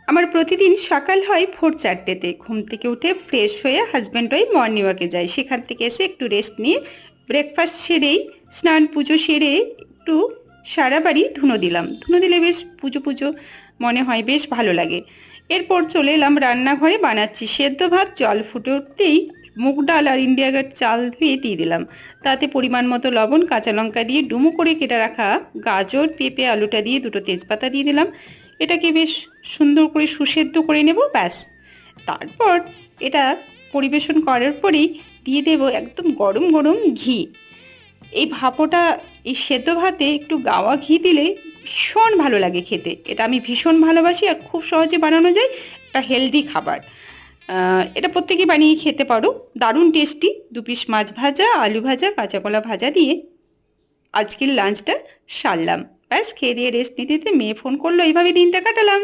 আমার প্রতিদিন সকাল হয় ভোর 4টেতে। ঘুম থেকে উঠে ফ্রেশ হয়ে হাজব্যান্ড ওয়াইফ মর্নিং ওয়াকে যাই। সেখান থেকে এসে একটু রেস্ট নিয়ে ব্রেকফাস্ট সেরেই স্নান পুজো সেরে একটু সারা বাড়ি ধুনো দিলাম। ধুনো দিলে বেশ পুজো পুজো মনে হয়, বেশ ভালো লাগে। এরপর চলে এলাম রান্নাঘরে, বানাচ্ছি সেদ্ধ ভাত। জল ফুটে উঠতেই মুগ ডাল আর ইন্ডিয়া গেট চাল ধুয়ে দিয়ে দিলাম। তাতে পরিমাণ মতো লবণ, কাঁচা লঙ্কা দিয়ে ডুমো করে কেটে রাখা গাজর, পেঁপে, আলুটা দিয়ে দুটো তেজপাতা দিয়ে দিলাম। এটাকে বেশ সুন্দর করে সুসেদ্ধ করে নেব, ব্যাস। তারপর এটা পরিবেশন করার পরেই দিয়ে দেব একদম গরম গরম ঘি। এই ভাপোটা, এই সেদ্ধ ভাতে একটু গাওয়া ঘি দিলে ভীষণ ভালো লাগে খেতে। এটা আমি ভীষণ ভালোবাসি আর খুব সহজে বানানো যায়, একটা হেলদি খাবার। এটা প্রত্যেকেই বানিয়ে খেতে পারো, দারুণ টেস্টি। 2 পিস মাছ ভাজা, আলু ভাজা, কাঁচা কলা ভাজা দিয়ে আজকের লাঞ্চটা সারলাম। ব্যাস, খেয়ে দিয়ে রেস্ট নিতে নিতে মেয়ে ফোন করলো, এইভাবে দিনটা কাটালাম।